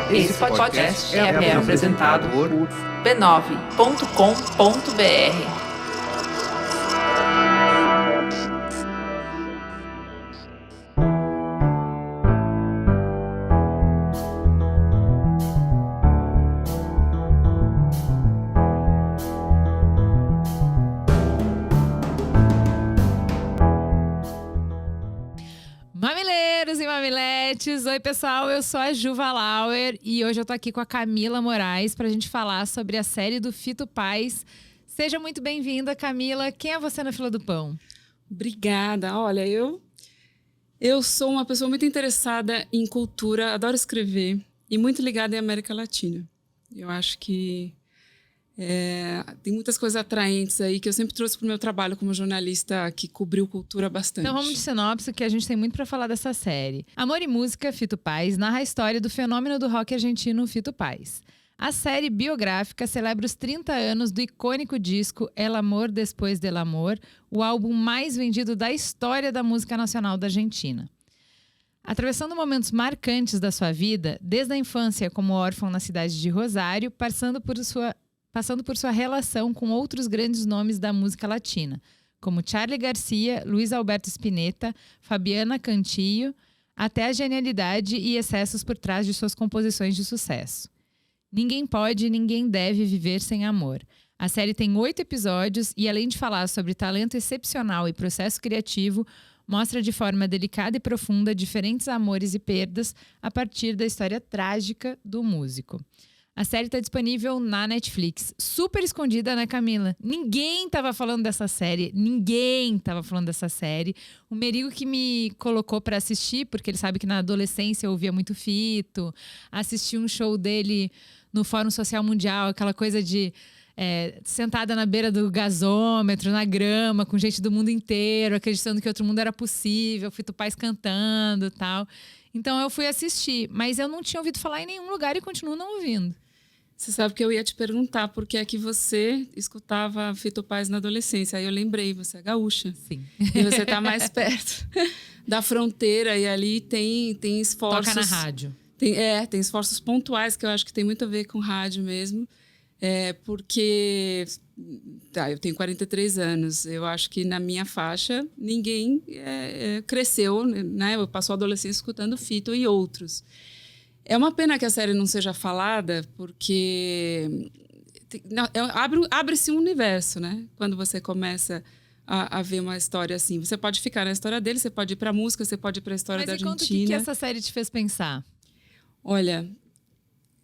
Esse podcast é apresentado por b9.com.br. Mamileiros e mamiletes, oi pessoal, eu sou a Juva Lauer e hoje eu tô aqui com a Camila Moraes pra gente falar sobre a série do Fito Paz. Seja muito bem-vinda, Camila. Quem é você na fila do pão? Obrigada. Olha, eu sou uma pessoa muito interessada em cultura, adoro escrever e muito ligada em América Latina. Eu acho que tem muitas coisas atraentes aí que eu sempre trouxe para o meu trabalho como jornalista que cobriu cultura bastante. Então vamos de sinopse, que a gente tem muito para falar dessa série. Amor e Música, Fito Paz, narra a história do fenômeno do rock argentino Fito Paz. A série biográfica celebra os 30 anos do icônico disco El Amor Después del Amor, o álbum mais vendido da história da música nacional da Argentina. Atravessando momentos marcantes da sua vida, desde a infância como órfão na cidade de Rosário, passando por sua relação com outros grandes nomes da música latina, como Charly Garcia, Luiz Alberto Spinetta, Fabiana Cantillo, até a genialidade e excessos por trás de suas composições de sucesso. Ninguém pode, ninguém deve viver sem amor. A série tem 8 episódios e, além de falar sobre talento excepcional e processo criativo, mostra de forma delicada e profunda diferentes amores e perdas a partir da história trágica do músico. A série está disponível na Netflix. Super escondida, né, Camila? Ninguém tava falando dessa série. O Merigo que me colocou para assistir, porque ele sabe que na adolescência eu ouvia muito Fito. Assisti um show dele no Fórum Social Mundial, aquela coisa de sentada na beira do gasômetro, na grama, com gente do mundo inteiro, acreditando que outro mundo era possível, Fito Paz cantando e tal. Então eu fui assistir, mas eu não tinha ouvido falar em nenhum lugar e continuo não ouvindo. Você sabe que eu ia te perguntar por que é que você escutava Fito Paz na adolescência. Aí eu lembrei, você é gaúcha. Sim. E você está mais perto da fronteira e ali tem esforços... Toca na rádio. Tem esforços pontuais que eu acho que tem muito a ver com rádio mesmo. Porque eu tenho 43 anos. Eu acho que na minha faixa ninguém cresceu, né? Eu passo a adolescência escutando Fito e outros. É uma pena que a série não seja falada, porque abre-se um universo, né? Quando você começa a ver uma história assim. Você pode ficar na história dele, você pode ir para a música, você pode ir para a história da Argentina. Mas conta o que essa série te fez pensar? Olha,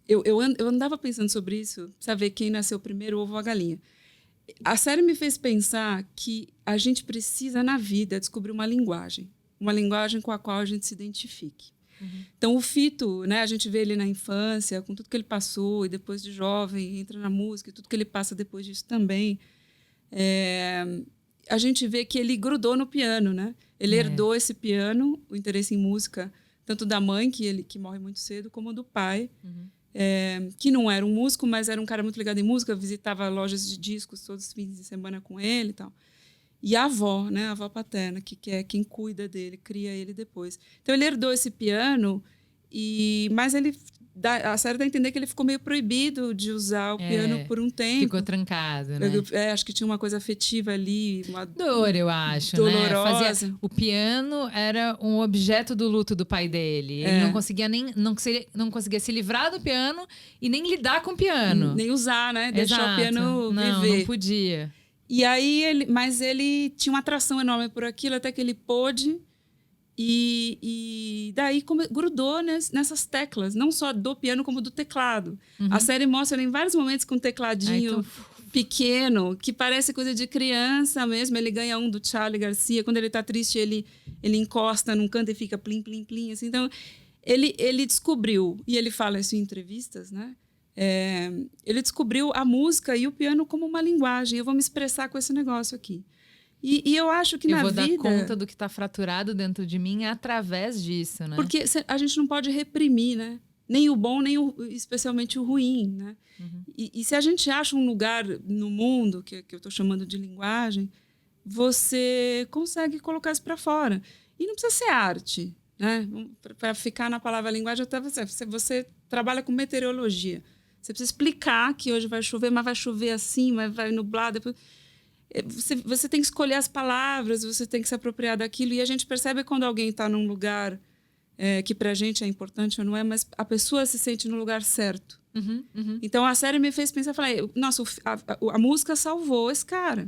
eu andava pensando sobre isso, saber quem nasceu primeiro, o ovo ou a galinha. A série me fez pensar que a gente precisa, na vida, descobrir uma linguagem com a qual a gente se identifique. Uhum. Então, o Fito, né, a gente vê ele na infância, com tudo que ele passou, e depois de jovem, entra na música, e tudo que ele passa depois disso também. A gente vê que ele grudou no piano, né? Ele herdou esse piano, o interesse em música, tanto da mãe, que morre muito cedo, como do pai, que não era um músico, mas era um cara muito ligado em música, visitava lojas de discos todos os fins de semana com ele e tal. E a avó, né, a avó paterna, que é quem cuida dele, cria ele depois. Então, ele herdou esse piano, mas a série dá a entender que ele ficou meio proibido de usar o piano por um tempo. Ficou trancado, né? Acho que tinha uma coisa afetiva ali. Uma dor, eu acho, dolorosa. Né? O piano era um objeto do luto do pai dele. Ele não conseguia se livrar do piano e nem lidar com o piano. Nem usar, né? Exato. Deixar o piano viver. Não podia. E aí, mas ele tinha uma atração enorme por aquilo, até que ele pôde. E daí grudou nessas teclas, não só do piano, como do teclado. Uhum. A série mostra ele em vários momentos com um tecladinho pequeno, que parece coisa de criança mesmo. Ele ganha um do Charly Garcia. Quando ele está triste, ele encosta num canto e fica plim, plim, plim. Assim. Então, ele descobriu, e ele fala isso em entrevistas, né? Ele descobriu a música e o piano como uma linguagem. Eu vou me expressar com esse negócio aqui. E eu acho que na vida... Eu vou dar conta do que está fraturado dentro de mim através disso, né? Porque a gente não pode reprimir, né? Nem o bom, nem especialmente o ruim, né? Uhum. E se a gente acha um lugar no mundo, que eu estou chamando de linguagem, você consegue colocar isso para fora. E não precisa ser arte, né? Para ficar na palavra linguagem, até você trabalha com meteorologia. Você precisa explicar que hoje vai chover, mas vai chover assim, mas vai nublar. Depois... Você tem que escolher as palavras, você tem que se apropriar daquilo. E a gente percebe quando alguém está num lugar que para a gente é importante ou não é, mas a pessoa se sente no lugar certo. Então, a série me fez pensar, falei, nossa, a música salvou esse cara.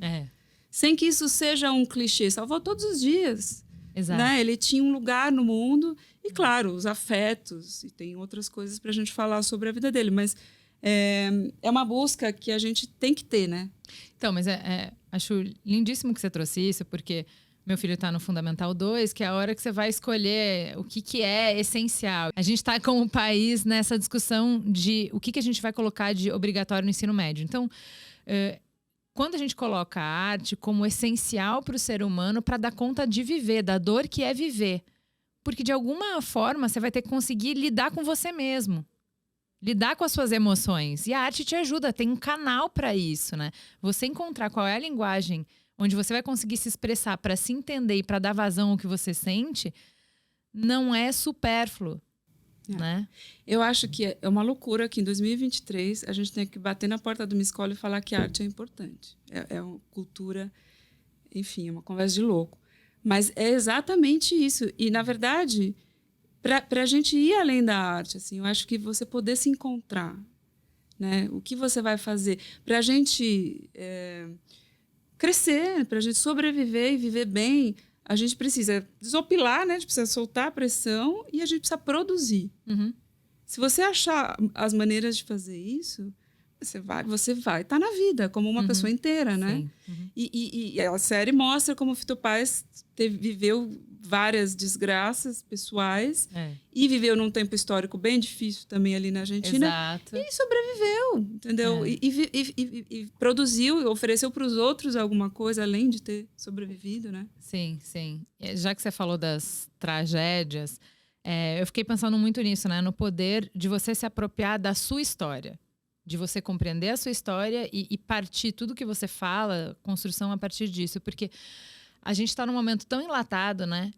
Sem que isso seja um clichê, salvou todos os dias. Exato. Né? Ele tinha um lugar no mundo e, claro, os afetos, e tem outras coisas para a gente falar sobre a vida dele, mas é uma busca que a gente tem que ter, né? Então, mas acho lindíssimo que você trouxe isso, porque meu filho está no Fundamental 2, que é a hora que você vai escolher o que é essencial. A gente está como país nessa discussão de o que a gente vai colocar de obrigatório no ensino médio. Então, quando a gente coloca a arte como essencial para o ser humano para dar conta de viver, da dor que é viver. Porque, de alguma forma, você vai ter que conseguir lidar com você mesmo. Lidar com as suas emoções. E a arte te ajuda, tem um canal para isso, né? Você encontrar qual é a linguagem onde você vai conseguir se expressar para se entender e para dar vazão ao que você sente, não é supérfluo, né? Eu acho que é uma loucura que em 2023 a gente tem que bater na porta de uma escola e falar que a arte é importante. É uma cultura, enfim, é uma conversa de louco. Mas é exatamente isso. E, na verdade, para a gente ir além da arte, assim, eu acho que você poder se encontrar, né? O que você vai fazer para a gente crescer, para a gente sobreviver e viver bem, a gente precisa desopilar, né? A gente precisa soltar a pressão e a gente precisa produzir. Se você achar as maneiras de fazer isso, você vai estar na vida como uma pessoa inteira, né? E a série mostra como o Fito Paz viveu várias desgraças pessoais e viveu num tempo histórico bem difícil também ali na Argentina. Exato. E sobreviveu, entendeu? E produziu e ofereceu para os outros alguma coisa além de ter sobrevivido, né? Sim, sim. Já que você falou das tragédias, eu fiquei pensando muito nisso, né? No poder de você se apropriar da sua história. De você compreender a sua história e partir tudo que você fala, construção a partir disso. Porque a gente está num momento tão enlatado, né?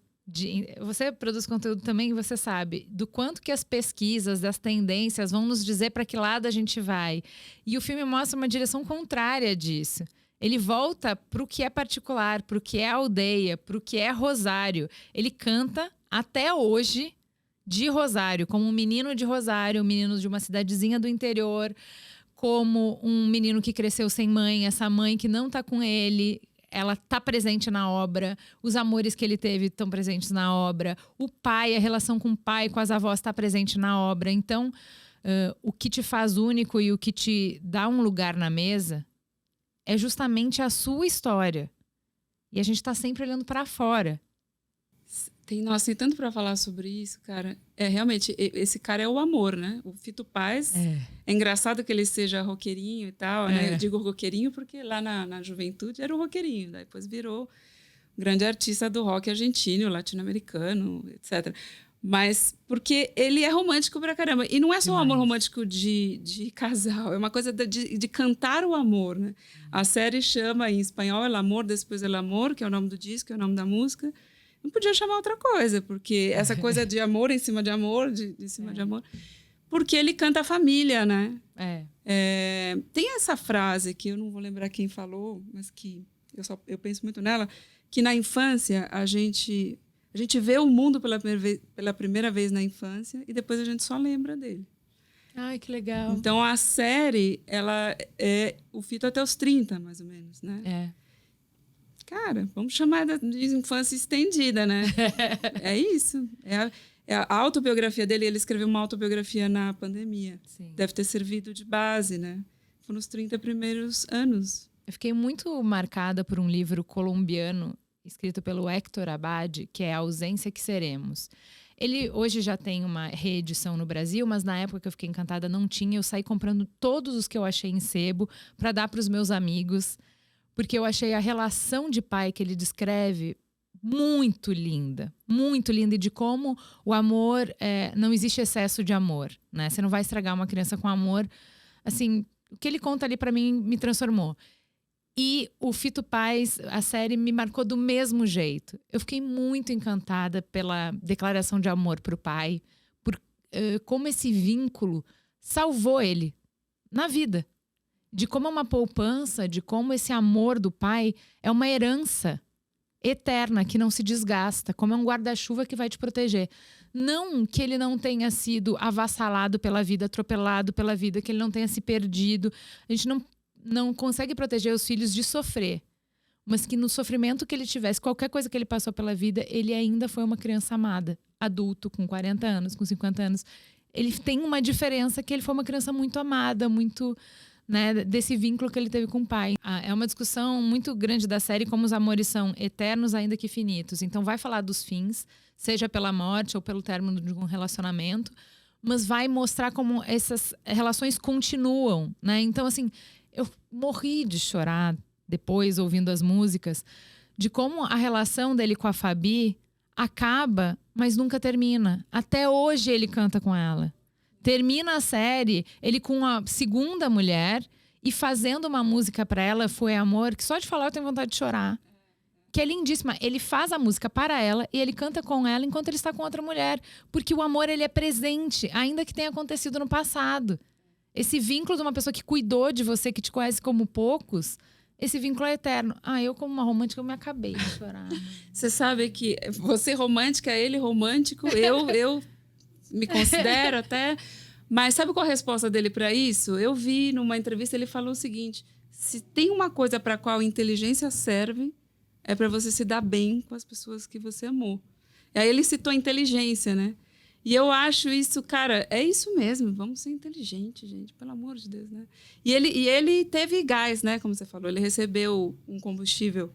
Você produz conteúdo também e você sabe do quanto que as pesquisas, as tendências vão nos dizer para que lado a gente vai. E o filme mostra uma direção contrária disso. Ele volta para o que é particular, para o que é aldeia, para o que é Rosário. Ele canta até hoje de Rosário, como um menino de Rosário, um menino de uma cidadezinha do interior, como um menino que cresceu sem mãe, essa mãe que não está com ele, ela está presente na obra, os amores que ele teve estão presentes na obra, o pai, a relação com o pai, com as avós está presente na obra. Então, o que te faz único e o que te dá um lugar na mesa é justamente a sua história. E a gente está sempre olhando para fora. Nossa, tem tanto para falar sobre isso, cara. Realmente, esse cara é o amor, né? O Fito Paz. É engraçado que ele seja roqueirinho e tal, né? Eu digo roqueirinho porque lá na juventude era o roqueirinho. Depois virou grande artista do rock argentino, latino-americano, etc. Mas porque ele é romântico pra caramba. E não é só um amor romântico de casal, é uma coisa de cantar o amor, né? A série chama em espanhol El Amor, Después del Amor, que é o nome do disco, é o nome da música. Não podia chamar outra coisa, porque essa coisa de amor em cima de amor, de cima de amor. Porque ele canta a família, né? Tem essa frase que eu não vou lembrar quem falou, mas que eu penso muito nela, que na infância a gente vê o mundo pela primeira vez na infância e depois a gente só lembra dele. Ai, que legal. Então a série, ela é o Fito até os 30, mais ou menos, né? Cara, vamos chamar de infância estendida, né? É isso. É a autobiografia dele. Ele escreveu uma autobiografia na pandemia. Sim. Deve ter servido de base, né? Foi nos 30 primeiros anos. Eu fiquei muito marcada por um livro colombiano escrito pelo Héctor Abad, que é A Ausência que Seremos. Ele hoje já tem uma reedição no Brasil, mas na época que eu fiquei encantada não tinha. Eu saí comprando todos os que eu achei em sebo para dar para os meus amigos, porque eu achei a relação de pai que ele descreve muito linda e de como o amor, não existe excesso de amor, né? Você não vai estragar uma criança com amor. Assim, o que ele conta ali para mim me transformou. E o Fito Paz, a série me marcou do mesmo jeito. Eu fiquei muito encantada pela declaração de amor pro pai, por como esse vínculo salvou ele na vida. De como é uma poupança, de como esse amor do pai é uma herança eterna, que não se desgasta, como é um guarda-chuva que vai te proteger. Não que ele não tenha sido avassalado pela vida, atropelado pela vida, que ele não tenha se perdido. A gente não consegue proteger os filhos de sofrer. Mas que no sofrimento que ele tivesse, qualquer coisa que ele passou pela vida, ele ainda foi uma criança amada. Adulto, com 40 anos, com 50 anos. Ele tem uma diferença que ele foi uma criança muito amada, muito... né, desse vínculo que ele teve com o pai. É uma discussão muito grande da série, como os amores são eternos, ainda que finitos. Então vai falar dos fins, seja pela morte ou pelo término de um relacionamento, mas vai mostrar como essas relações continuam, né? Então, assim, eu morri de chorar depois, ouvindo as músicas, de como a relação dele com a Fabi acaba, mas nunca termina. Até hoje ele canta com ela. Termina a série, ele com a segunda mulher e fazendo uma música pra ela, Foi Amor, que só de falar eu tenho vontade de chorar. Que é lindíssima. Ele faz a música para ela e ele canta com ela enquanto ele está com outra mulher. Porque o amor, ele é presente, ainda que tenha acontecido no passado. Esse vínculo de uma pessoa que cuidou de você, que te conhece como poucos, esse vínculo é eterno. Eu como uma romântica, eu me acabei de chorar. Você sabe que você romântica, ele romântico, eu me considero até... Mas sabe qual a resposta dele para isso? Eu vi numa entrevista, ele falou o seguinte: se tem uma coisa para a qual inteligência serve, é para você se dar bem com as pessoas que você amou. E aí ele citou a inteligência, né? E eu acho isso, cara, é isso mesmo. Vamos ser inteligentes, gente, pelo amor de Deus, né? E ele teve gás, né? Como você falou, ele recebeu um combustível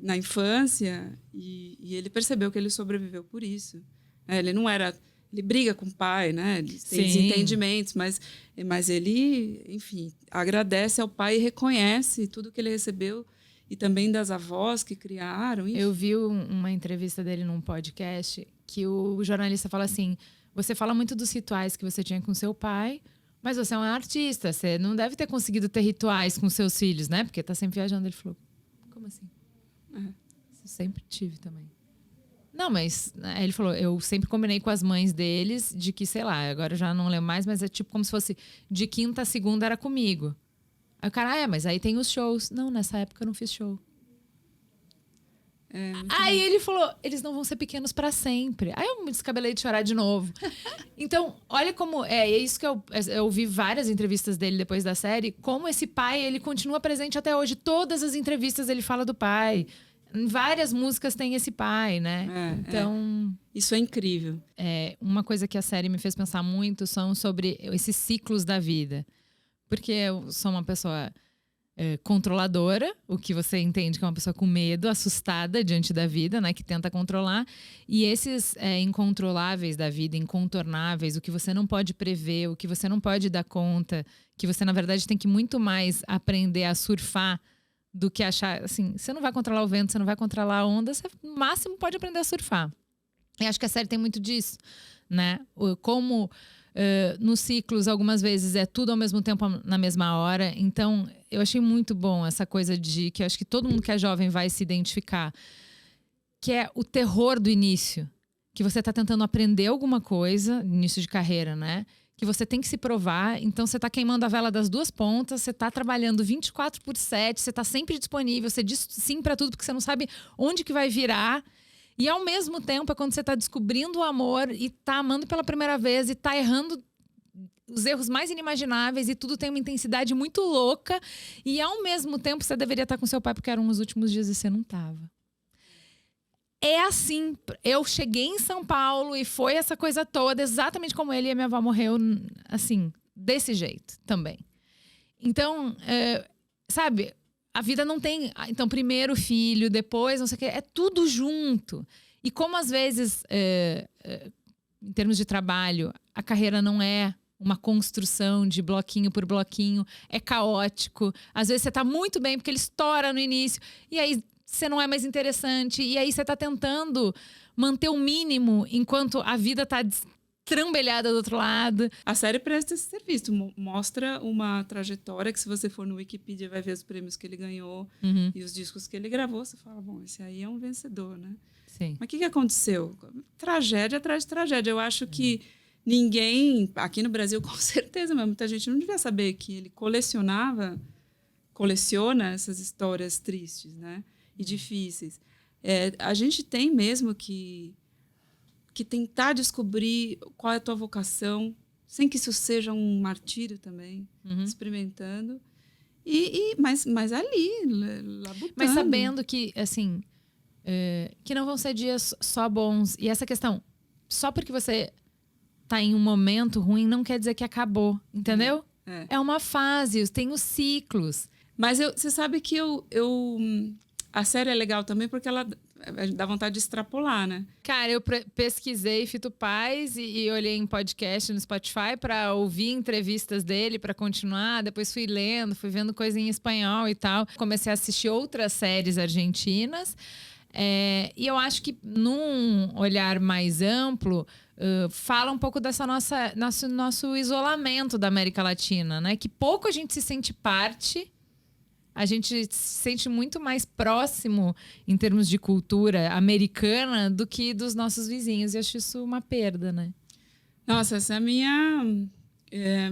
na infância e ele percebeu que ele sobreviveu por isso. Ele não era... Ele briga com o pai, né? Ele tem desentendimentos, mas ele, enfim, agradece ao pai e reconhece tudo que ele recebeu e também das avós que criaram. Enfim. Eu vi uma entrevista dele num podcast que o jornalista fala assim: você fala muito dos rituais que você tinha com seu pai, mas você é um artista, você não deve ter conseguido ter rituais com seus filhos, né? Porque tá sempre viajando. Ele falou: como assim? Eu sempre tive também. Não, mas ele falou, eu sempre combinei com as mães deles de que, sei lá, agora eu já não lembro mais, mas é tipo como se fosse de quinta a segunda era comigo. Aí o cara, mas aí tem os shows. Não, nessa época eu não fiz show. Aí ele falou, eles não vão ser pequenos pra sempre. Aí eu me descabelei de chorar de novo. Então, olha como... É isso que eu ouvi várias entrevistas dele depois da série, como esse pai, ele continua presente até hoje. Todas as entrevistas ele fala do pai. Em várias músicas tem esse pai, né? Então... Isso é incrível. Uma coisa que a série me fez pensar muito são sobre esses ciclos da vida. Porque eu sou uma pessoa controladora, o que você entende que é uma pessoa com medo, assustada diante da vida, né? Que tenta controlar. E esses incontroláveis da vida, incontornáveis, o que você não pode prever, o que você não pode dar conta, que você, na verdade, tem que muito mais aprender a surfar do que achar, assim, você não vai controlar o vento, você não vai controlar a onda, você no máximo pode aprender a surfar. E acho que a série tem muito disso, né? Como nos ciclos, algumas vezes é tudo ao mesmo tempo, na mesma hora. Então, eu achei muito bom essa coisa de que eu acho que todo mundo que é jovem vai se identificar, que é o terror do início. Que você está tentando aprender alguma coisa, início de carreira, né? Que você tem que se provar, então você está queimando a vela das duas pontas, você está trabalhando 24/7, você está sempre disponível, você diz sim para tudo porque você não sabe onde que vai virar. E ao mesmo tempo é quando você está descobrindo o amor e está amando pela primeira vez e está errando os erros mais inimagináveis e tudo tem uma intensidade muito louca. E ao mesmo tempo você deveria estar com seu pai porque eram os últimos dias e você não estava. É assim, eu cheguei em São Paulo e foi essa coisa toda, exatamente como ele e a minha avó morreu, assim, desse jeito também. Então, sabe, a vida não tem... Então, primeiro filho, depois não sei o quê, é tudo junto. E como às vezes, em termos de trabalho, a carreira não é uma construção de bloquinho por bloquinho, é caótico. Às vezes você tá muito bem porque ele estoura no início, e aí... você não é mais interessante. E aí você tá tentando manter o mínimo enquanto a vida tá trambelhada do outro lado. A série presta esse serviço. Mostra uma trajetória que, se você for no Wikipedia, vai ver os prêmios que ele ganhou e os discos que ele gravou. Você fala, bom, esse aí é um vencedor, né? Sim. Mas o que aconteceu? Tragédia atrás de tragédia. Eu acho que ninguém, aqui no Brasil, com certeza, mas muita gente não devia saber que ele coleciona essas histórias tristes, né? E difíceis. A gente tem mesmo que tentar descobrir qual é a tua vocação, sem que isso seja um martírio também, experimentando. Mas ali, labutando. Mas sabendo que, assim, que não vão ser dias só bons. E essa questão, só porque você tá em um momento ruim, não quer dizer que acabou, entendeu? É uma fase, tem os ciclos. Mas você sabe que a série é legal também porque ela dá vontade de extrapolar, né? Cara, eu pesquisei Fito Paz e olhei em podcast no Spotify para ouvir entrevistas dele, para continuar. Depois fui lendo, fui vendo coisa em espanhol e tal. Comecei a assistir outras séries argentinas. E eu acho que num olhar mais amplo, fala um pouco dessa nosso isolamento da América Latina, né? Que pouco a gente se sente parte. A gente se sente muito mais próximo em termos de cultura americana do que dos nossos vizinhos. E acho isso uma perda, né? Nossa, essa é a minha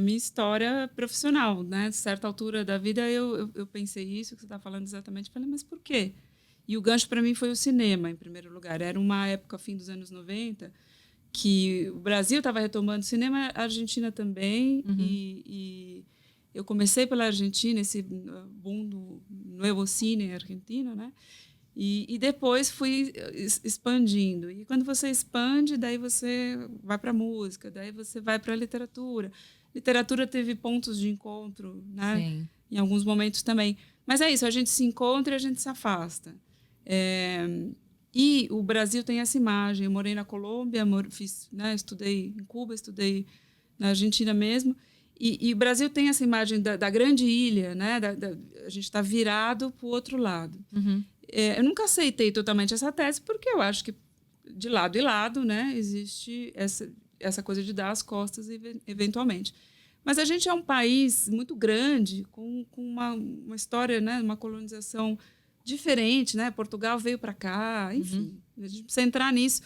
história profissional, né? De certa altura da vida eu pensei isso que você está falando exatamente. Falei, mas por quê? E o gancho para mim foi o cinema, em primeiro lugar. Era uma época, fim dos anos 90, que o Brasil estava retomando o cinema, a Argentina também. E eu comecei pela Argentina, esse boom do novo cine argentino, né? E depois fui expandindo. E quando você expande, daí você vai para a música, daí você vai para a literatura. Literatura teve pontos de encontro, né? Sim. Em alguns momentos também. Mas é isso, a gente se encontra e a gente se afasta. E o Brasil tem essa imagem. Eu morei na Colômbia, estudei em Cuba, estudei na Argentina mesmo. E o Brasil tem essa imagem da grande ilha, né? A gente está virado para o outro lado. Eu nunca aceitei totalmente essa tese, porque eu acho que de lado e lado, né, existe essa coisa de dar as costas eventualmente. Mas a gente é um país muito grande, com uma história, né, uma colonização diferente, né? Portugal veio para cá, enfim. A gente precisa entrar nisso.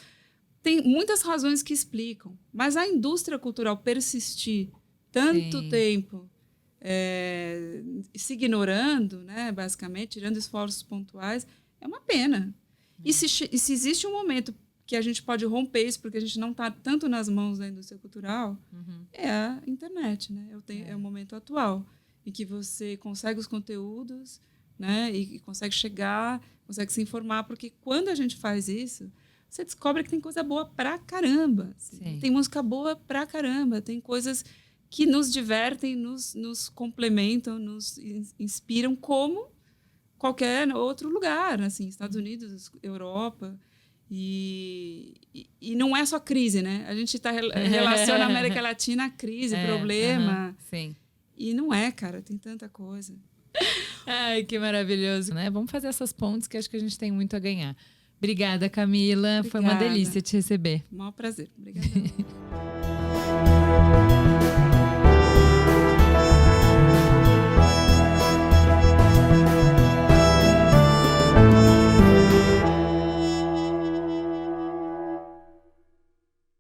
Tem muitas razões que explicam, mas a indústria cultural persistir tanto tempo se ignorando, né, basicamente, tirando esforços pontuais, é uma pena. E se existe um momento que a gente pode romper isso, porque a gente não está tanto nas mãos da indústria cultural, é a internet, né? É o momento atual, em que você consegue os conteúdos, né, e consegue chegar, consegue se informar, porque quando a gente faz isso, você descobre que tem coisa boa pra caramba. Assim. Tem música boa pra caramba, tem coisas que nos divertem, nos complementam, nos inspiram como qualquer outro lugar, assim, Estados Unidos, Europa. E não é só crise, né? A gente relaciona a América Latina a crise, problema. Sim. E não é, cara, tem tanta coisa. Ai, que maravilhoso, né? Vamos fazer essas pontes que acho que a gente tem muito a ganhar. Obrigada, Camila. Foi uma delícia te receber. O maior prazer. Obrigada.